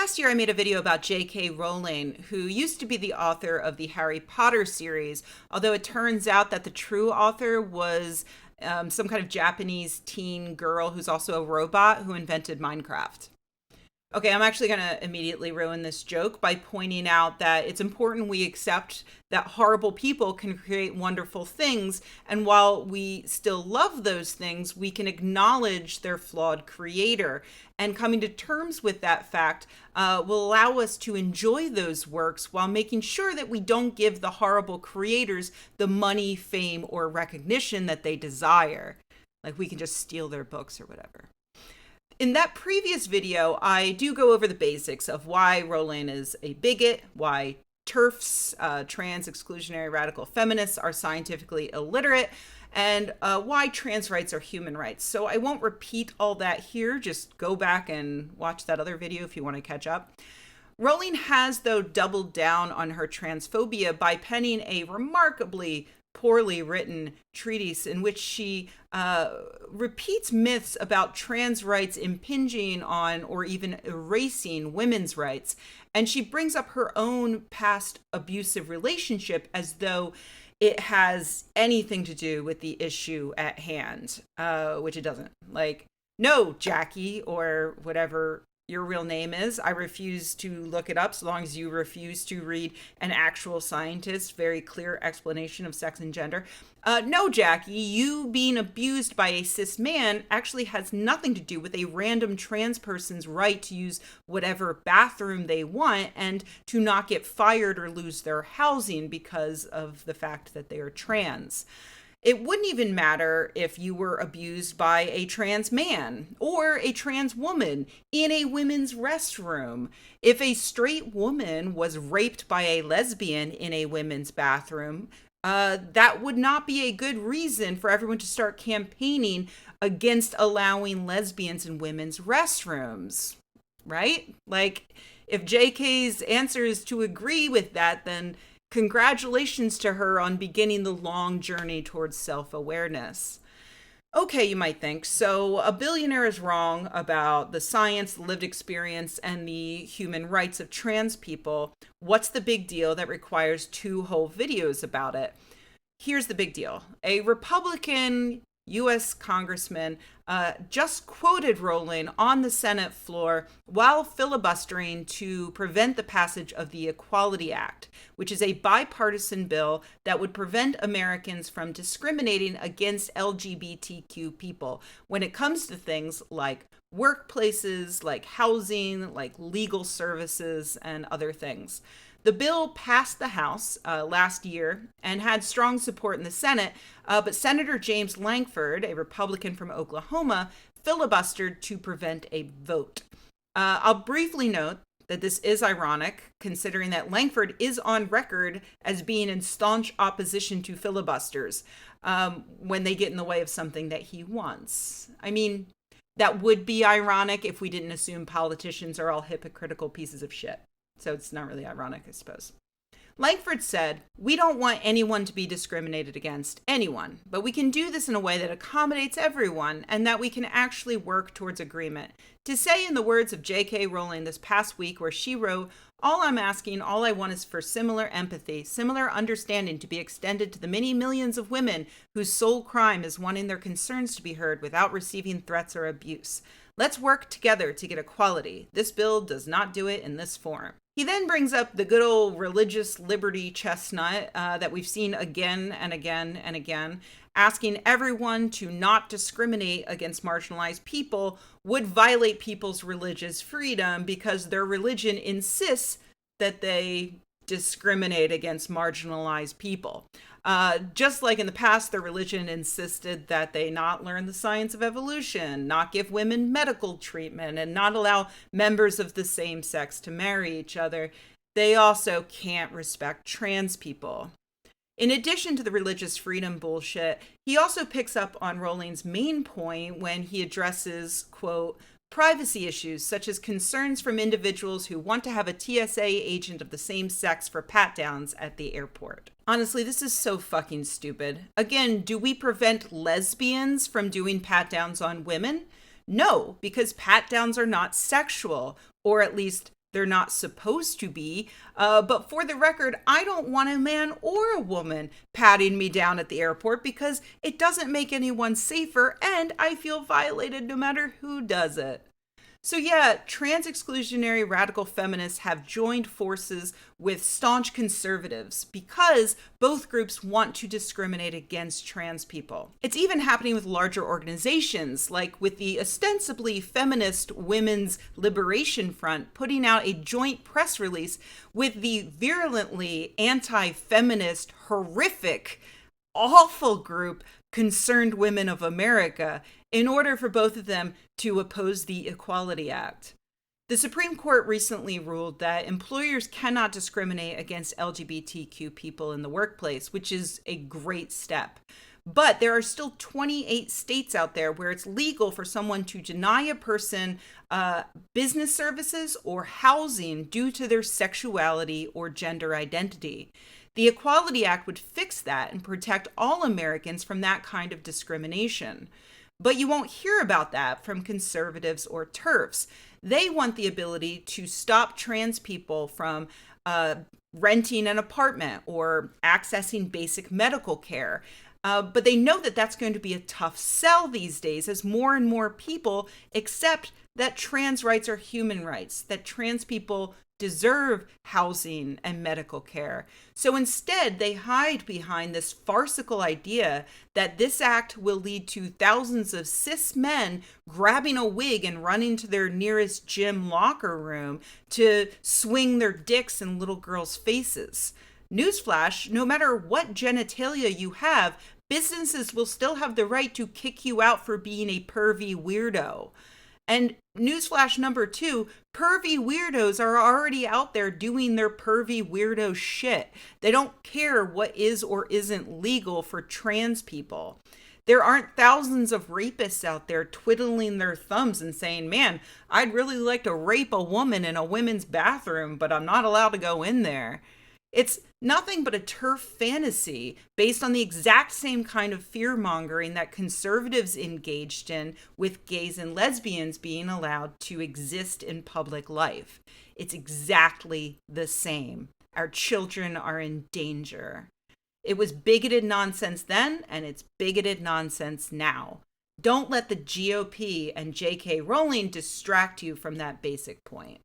Last year, I made a video about JK Rowling, who used to be the author of the Harry Potter series, although it turns out that the true author was some kind of Japanese teen girl who's also a robot who invented Minecraft. Okay, I'm actually going to immediately ruin this joke by pointing out that it's important we accept that horrible people can create wonderful things. And while we still love those things, we can acknowledge their flawed creator. And coming to terms with that fact will allow us to enjoy those works while making sure that we don't give the horrible creators the money, fame, or recognition that they desire. Like we can just steal their books or whatever. In that previous video, I do go over the basics of why Rowling is a bigot, why TERFs, trans exclusionary radical feminists, are scientifically illiterate, and why trans rights are human rights. So I won't repeat all that here. Just go back and watch that other video if you want to catch up. Rowling has, though, doubled down on her transphobia by penning a remarkably poorly written treatise in which she repeats myths about trans rights impinging on or even erasing women's rights. And she brings up her own past abusive relationship as though it has anything to do with the issue at hand, which it doesn't. Like, no, Jackie, or whatever your real name is. I refuse to look it up so long as you refuse to read an actual scientist's very clear explanation of sex and gender. No, Jackie, you being abused by a cis man actually has nothing to do with a random trans person's right to use whatever bathroom they want and to not get fired or lose their housing because of the fact that they are trans. It wouldn't even matter if you were abused by a trans man or a trans woman in a women's restroom. If a straight woman was raped by a lesbian in a women's bathroom, that would not be a good reason for everyone to start campaigning against allowing lesbians in women's restrooms, right? Like, if JK's answer is to agree with that, then congratulations to her on beginning the long journey towards self-awareness. Okay, you might think, so a billionaire is wrong about the science, the lived experience, and the human rights of trans people. What's the big deal that requires 2 whole videos about it? Here's the big deal. A Republican U.S. congressman just quoted Rowling on the Senate floor while filibustering to prevent the passage of the Equality Act, which is a bipartisan bill that would prevent Americans from discriminating against LGBTQ people when it comes to things like workplaces, like housing, like legal services, and other things. The bill passed the House last year and had strong support in the Senate, but Senator James Lankford, a Republican from Oklahoma, filibustered to prevent a vote. I'll briefly note that this is ironic, considering that Lankford is on record as being in staunch opposition to filibusters when they get in the way of something that he wants. I mean, that would be ironic if we didn't assume politicians are all hypocritical pieces of shit. So it's not really ironic, I suppose. Lankford said, "We don't want anyone to be discriminated against, anyone, but we can do this in a way that accommodates everyone and that we can actually work towards agreement." To say in the words of JK Rowling this past week, where she wrote, "All I'm asking, all I want is for similar empathy, similar understanding to be extended to the many millions of women whose sole crime is wanting their concerns to be heard without receiving threats or abuse. Let's work together to get equality. This bill does not do it in this form." He then brings up the good old religious liberty chestnut that we've seen again and again and again, asking everyone to not discriminate against marginalized people would violate people's religious freedom because their religion insists that they discriminate against marginalized people. Just like in the past, their religion insisted that they not learn the science of evolution, not give women medical treatment, and not allow members of the same sex to marry each other, they also can't respect trans people. In addition to the religious freedom bullshit, he also picks up on Rowling's main point when he addresses, quote, privacy issues such as concerns from individuals who want to have a TSA agent of the same sex for pat-downs at the airport. Honestly, this is so fucking stupid. Again, do we prevent lesbians from doing pat-downs on women? No, because pat-downs are not sexual, or at least they're not supposed to be. But for the record, I don't want a man or a woman patting me down at the airport because it doesn't make anyone safer, and I feel violated no matter who does it. So yeah, trans exclusionary radical feminists have joined forces with staunch conservatives because both groups want to discriminate against trans people. It's even happening with larger organizations, like with the ostensibly feminist Women's Liberation Front putting out a joint press release with the virulently anti-feminist, horrific, awful group Concerned Women of America, in order for both of them to oppose the Equality Act. The Supreme Court recently ruled that employers cannot discriminate against LGBTQ people in the workplace, which is a great step. But there are still 28 states out there where it's legal for someone to deny a person business services or housing due to their sexuality or gender identity. The Equality Act would fix that and protect all Americans from that kind of discrimination. But you won't hear about that from conservatives or TERFs. They want the ability to stop trans people from renting an apartment or accessing basic medical care. But they know that that's going to be a tough sell these days as more and more people accept that trans rights are human rights, that trans people deserve housing and medical care. So instead, they hide behind this farcical idea that this act will lead to thousands of cis men grabbing a wig and running to their nearest gym locker room to swing their dicks in little girls' faces. Newsflash, no matter what genitalia you have, businesses will still have the right to kick you out for being a pervy weirdo. And newsflash number 2, pervy weirdos are already out there doing their pervy weirdo shit. They don't care what is or isn't legal for trans people. There aren't thousands of rapists out there twiddling their thumbs and saying, man, I'd really like to rape a woman in a women's bathroom, but I'm not allowed to go in there. It's nothing but a TERF fantasy based on the exact same kind of fear-mongering that conservatives engaged in with gays and lesbians being allowed to exist in public life. It's exactly the same. Our children are in danger. It was bigoted nonsense then, and it's bigoted nonsense now. Don't let the GOP and JK Rowling distract you from that basic point.